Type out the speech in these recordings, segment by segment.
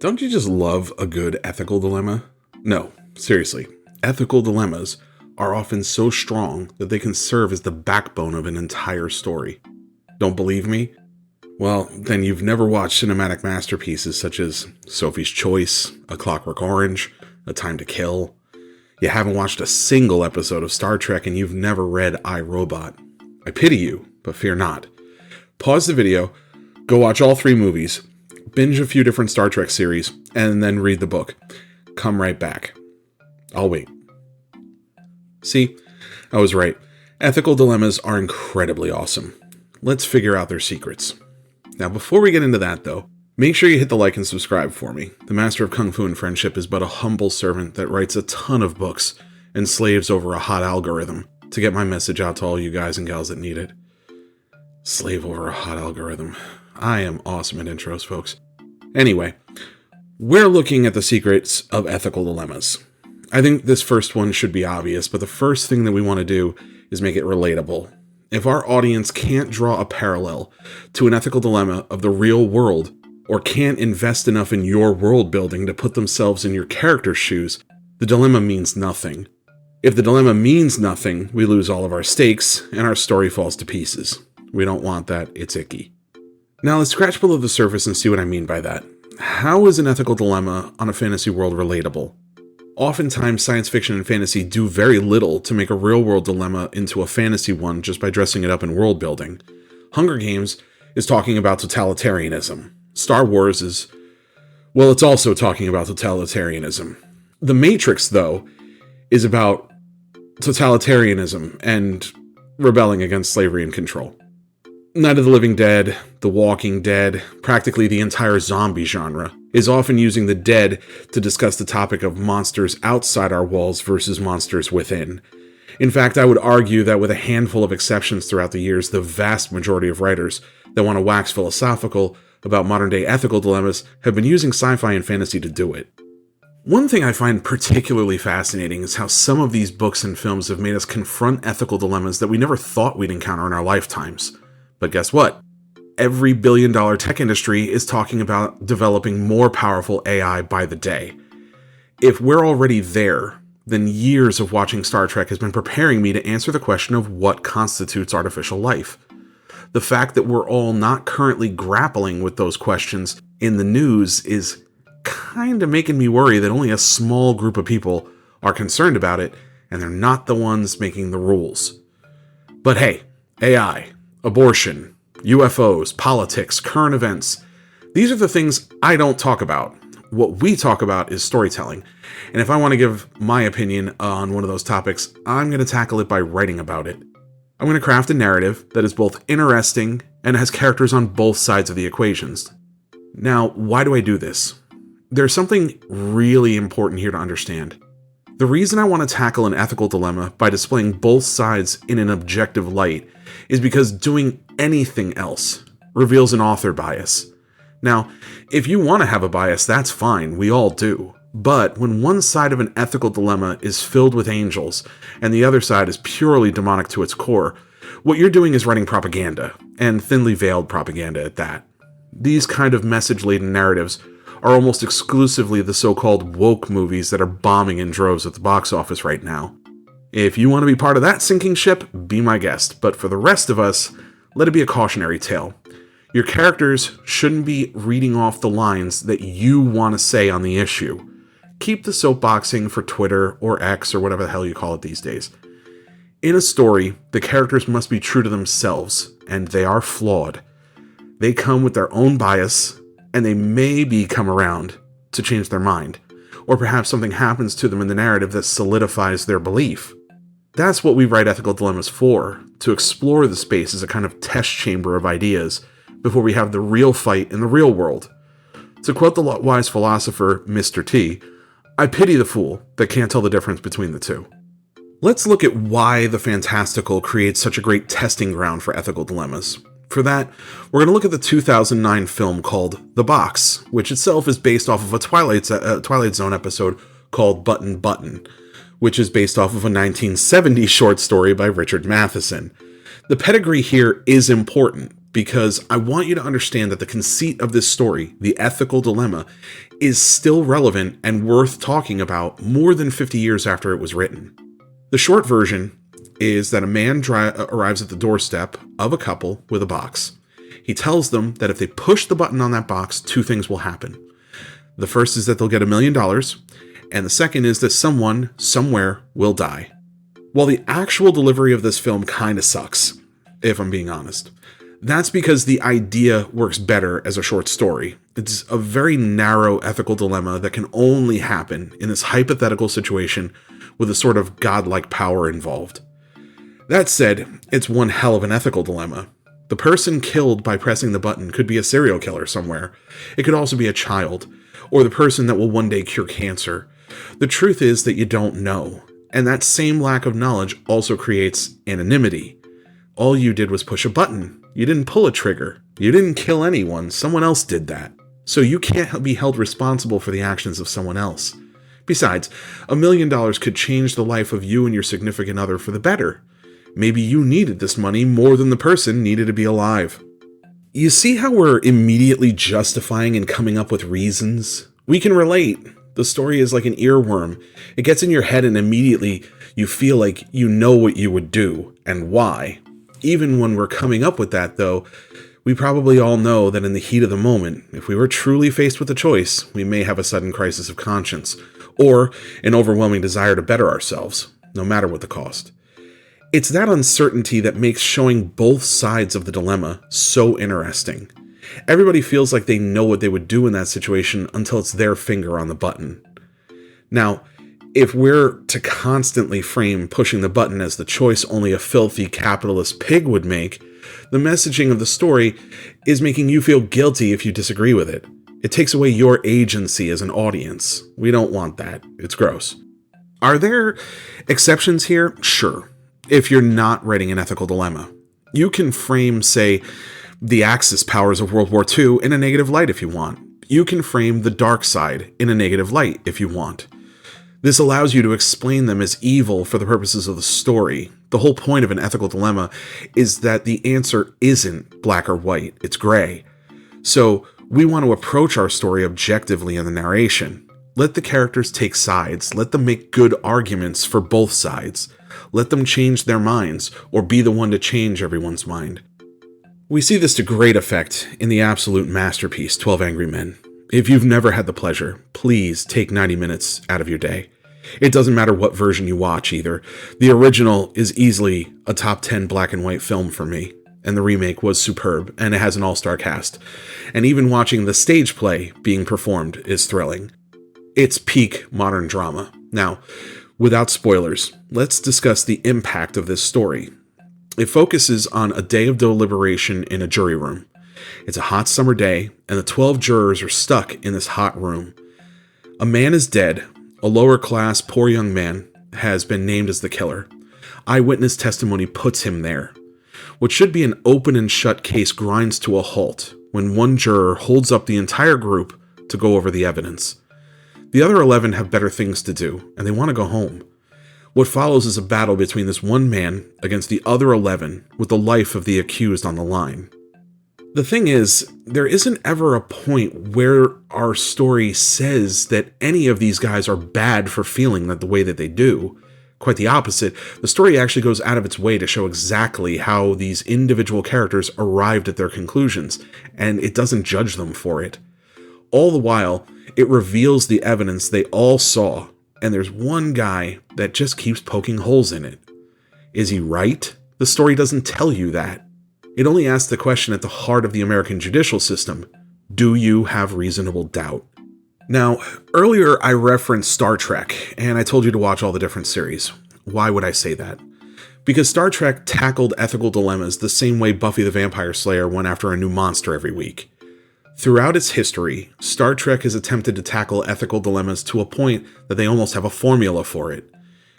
Don't you just love a good ethical dilemma? No, seriously. Ethical dilemmas are often so strong that they can serve as the backbone of an entire story. Don't believe me? Well, then you've never watched cinematic masterpieces such as Sophie's Choice, A Clockwork Orange, A Time to Kill. You haven't watched a single episode of Star Trek and you've never read I, Robot. I pity you, but fear not. Pause the video, go watch all 3 movies, binge a few different Star Trek series, and then read the book. Come right back. I'll wait. See, I was right. Ethical dilemmas are incredibly awesome. Let's figure out their secrets. Now, before we get into that, though, make sure you hit the like and subscribe for me. The master of Kung Fu and Friendship is but a humble servant that writes a ton of books and slaves over a hot algorithm to get my message out to all you guys and gals that need it. Slave over a hot algorithm. I am awesome at intros, folks. Anyway, we're looking at the secrets of ethical dilemmas. I think this first one should be obvious, but the first thing that we want to do is make it relatable. If our audience can't draw a parallel to an ethical dilemma of the real world, or can't invest enough in your world building to put themselves in your character's shoes, the dilemma means nothing. If the dilemma means nothing, we lose all of our stakes, and our story falls to pieces. We don't want that, it's icky. Now let's scratch below the surface and see what I mean by that. How is an ethical dilemma on a fantasy world relatable? Oftentimes, science fiction and fantasy do very little to make a real-world dilemma into a fantasy one just by dressing it up in world building. Hunger Games is talking about totalitarianism. Star Wars is, well, it's also talking about totalitarianism. The Matrix, though, is about totalitarianism and rebelling against slavery and control. Night of the Living Dead, The Walking Dead, practically the entire zombie genre, is often using the dead to discuss the topic of monsters outside our walls versus monsters within. In fact, I would argue that with a handful of exceptions throughout the years, the vast majority of writers that want to wax philosophical about modern-day ethical dilemmas have been using sci-fi and fantasy to do it. One thing I find particularly fascinating is how some of these books and films have made us confront ethical dilemmas that we never thought we'd encounter in our lifetimes. But guess what? Every billion-dollar tech industry is talking about developing more powerful AI by the day. If we're already there, then years of watching Star Trek has been preparing me to answer the question of what constitutes artificial life. The fact that we're all not currently grappling with those questions in the news is kind of making me worry that only a small group of people are concerned about it, and they're not the ones making the rules. But hey, AI, abortion, UFOs, politics, current events. These are the things I don't talk about. What we talk about is storytelling. And if I want to give my opinion on one of those topics, I'm going to tackle it by writing about it. I'm going to craft a narrative that is both interesting and has characters on both sides of the equations. Now, why do I do this? There's something really important here to understand. The reason I want to tackle an ethical dilemma by displaying both sides in an objective light is because doing anything else reveals an author bias. Now, if you want to have a bias, that's fine, we all do. But when one side of an ethical dilemma is filled with angels and the other side is purely demonic to its core, what you're doing is writing propaganda, and thinly veiled propaganda at that. These kind of message-laden narratives are almost exclusively the so-called woke movies that are bombing in droves at the box office right now. If you want to be part of that sinking ship, be my guest, but for the rest of us, let it be a cautionary tale. Your characters shouldn't be reading off the lines that you want to say on the issue. Keep the soapboxing for Twitter or X or whatever the hell you call it these days. In a story, the characters must be true to themselves, and they are flawed. They come with their own bias, and they maybe come around to change their mind, or perhaps something happens to them in the narrative that solidifies their belief. That's what we write ethical dilemmas for, to explore the space as a kind of test chamber of ideas before we have the real fight in the real world. To quote the wise philosopher Mr. T, I pity the fool that can't tell the difference between the two. Let's look at why the fantastical creates such a great testing ground for ethical dilemmas. For that, we're going to look at the 2009 film called The Box, which itself is based off of a Twilight Zone episode called Button Button, which is based off of a 1970 short story by Richard Matheson. The pedigree here is important. because I want you to understand that the conceit of this story, the ethical dilemma, is still relevant and worth talking about more than 50 years after it was written. The short version is that a man arrives at the doorstep of a couple with a box. He tells them that if they push the button on that box, two things will happen. The first is that they'll get $1 million, and the second is that someone, somewhere, will die. While the actual delivery of this film kinda sucks, if I'm being honest, that's because the idea works better as a short story. It's a very narrow ethical dilemma that can only happen in this hypothetical situation with a sort of godlike power involved. That said, it's one hell of an ethical dilemma. The person killed by pressing the button could be a serial killer somewhere. It could also be a child, or the person that will one day cure cancer. The truth is that you don't know, and that same lack of knowledge also creates anonymity. All you did was push a button. You didn't pull a trigger. You didn't kill anyone. Someone else did that. So you can't be held responsible for the actions of someone else. Besides, $1 million could change the life of you and your significant other for the better. Maybe you needed this money more than the person needed to be alive. You see how we're immediately justifying and coming up with reasons? We can relate. The story is like an earworm. It gets in your head and immediately you feel like you know what you would do and why. Even when we're coming up with that, though, we probably all know that in the heat of the moment, if we were truly faced with a choice, we may have a sudden crisis of conscience, or an overwhelming desire to better ourselves, no matter what the cost. It's that uncertainty that makes showing both sides of the dilemma so interesting. Everybody feels like they know what they would do in that situation until it's their finger on the button. Now, if we're to constantly frame pushing the button as the choice only a filthy capitalist pig would make, the messaging of the story is making you feel guilty if you disagree with it. It takes away your agency as an audience. We don't want that. It's gross. Are there exceptions here? Sure. If you're not writing an ethical dilemma, you can frame, say, the Axis powers of World War II in a negative light if you want. You can frame the dark side in a negative light if you want. This allows you to explain them as evil for the purposes of the story. The whole point of an ethical dilemma is that the answer isn't black or white, it's gray. So we want to approach our story objectively in the narration. Let the characters take sides. Let them make good arguments for both sides. Let them change their minds, or be the one to change everyone's mind. We see this to great effect in the absolute masterpiece, 12 Angry Men. If you've never had the pleasure, please take 90 minutes out of your day. It doesn't matter what version you watch either. The original is easily a top 10 black and white film for me, and the remake was superb, and it has an all-star cast. And even watching the stage play being performed is thrilling. It's peak modern drama. Now, without spoilers, let's discuss the impact of this story. It focuses on a day of deliberation in a jury room. It's a hot summer day, and the 12 jurors are stuck in this hot room. A man is dead. A lower-class, poor young man has been named as the killer. Eyewitness testimony puts him there. What should be an open and shut case grinds to a halt when one juror holds up the entire group to go over the evidence. The other 11 have better things to do, and they want to go home. What follows is a battle between this one man against the other 11 with the life of the accused on the line. The thing is, there isn't ever a point where our story says that any of these guys are bad for feeling that the way that they do. Quite the opposite, the story actually goes out of its way to show exactly how these individual characters arrived at their conclusions, and it doesn't judge them for it. All the while, it reveals the evidence they all saw, and there's one guy that just keeps poking holes in it. Is he right? The story doesn't tell you that. It only asks the question at the heart of the American judicial system. Do you have reasonable doubt? Now, earlier I referenced Star Trek, and I told you to watch all the different series. Why would I say that? Because Star Trek tackled ethical dilemmas the same way Buffy the Vampire Slayer went after a new monster every week. Throughout its history, Star Trek has attempted to tackle ethical dilemmas to a point that they almost have a formula for it.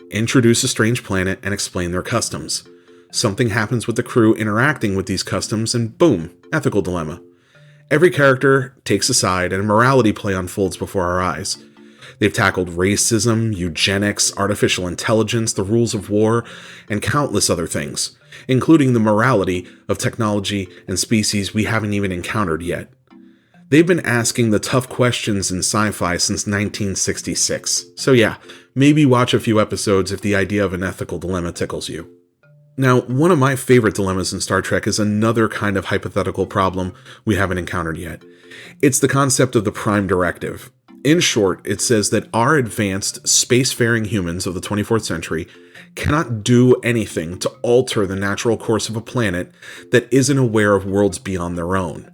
Introduce a strange planet and explain their customs. Something happens with the crew interacting with these customs, and boom, ethical dilemma. Every character takes a side, and a morality play unfolds before our eyes. They've tackled racism, eugenics, artificial intelligence, the rules of war, and countless other things. including the morality of technology and species we haven't even encountered yet. They've been asking the tough questions in sci-fi since 1966. So yeah, maybe watch a few episodes if the idea of an ethical dilemma tickles you. Now, one of my favorite dilemmas in Star Trek is another kind of hypothetical problem we haven't encountered yet. It's the concept of the Prime Directive. In short, it says that our advanced spacefaring humans of the 24th century cannot do anything to alter the natural course of a planet that isn't aware of worlds beyond their own.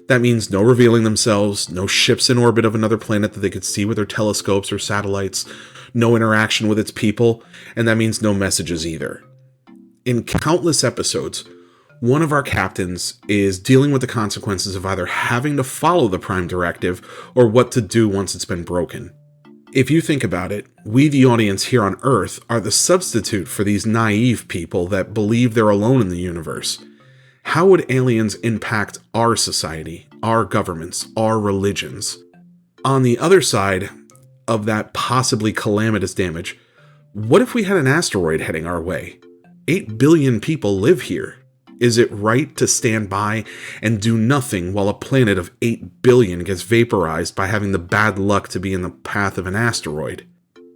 That means no revealing themselves, no ships in orbit of another planet that they could see with their telescopes or satellites, no interaction with its people, and that means no messages either. In countless episodes, one of our captains is dealing with the consequences of either having to follow the Prime Directive or what to do once it's been broken. If you think about it, we the audience here on Earth are the substitute for these naive people that believe they're alone in the universe. How would aliens impact our society, our governments, our religions? On the other side of that possibly calamitous damage, what if we had an asteroid heading our way? 8 billion people live here. Is it right to stand by and do nothing while a planet of 8 billion gets vaporized by having the bad luck to be in the path of an asteroid?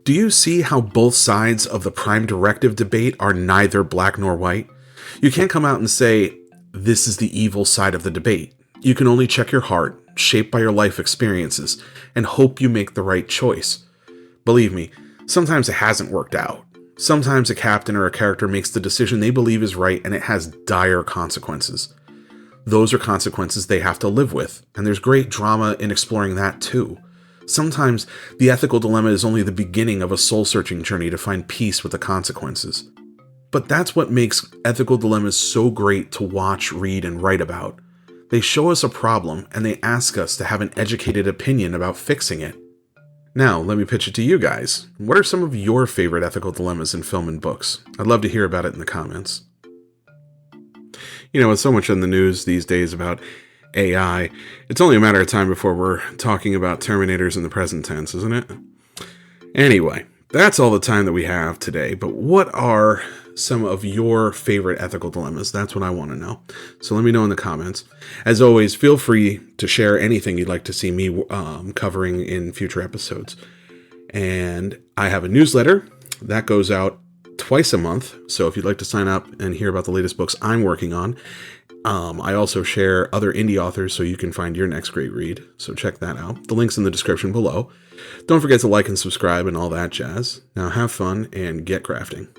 Do you see how both sides of the Prime Directive debate are neither black nor white? You can't come out and say, this is the evil side of the debate. You can only check your heart, shaped by your life experiences, and hope you make the right choice. Believe me, sometimes it hasn't worked out. Sometimes a captain or a character makes the decision they believe is right and it has dire consequences. Those are consequences they have to live with, and there's great drama in exploring that too. Sometimes the ethical dilemma is only the beginning of a soul-searching journey to find peace with the consequences. But that's what makes ethical dilemmas so great to watch, read, and write about. They show us a problem, and they ask us to have an educated opinion about fixing it. Now, let me pitch it to you guys. What are some of your favorite ethical dilemmas in film and books? I'd love to hear about it in the comments. You know, with so much in the news these days about AI, it's only a matter of time before we're talking about Terminators in the present tense, isn't it? Anyway, that's all the time that we have today, but what are some of your favorite ethical dilemmas? That's what I want to know. So let me know in the comments. As always, feel free to share anything you'd like to see me covering in future episodes. And I have a newsletter that goes out twice a month. So if you'd like to sign up and hear about the latest books I'm working on, I also share other indie authors so you can find your next great read. So check that out. The link's in the description below. Don't forget to like and subscribe and all that jazz. Now have fun and get crafting.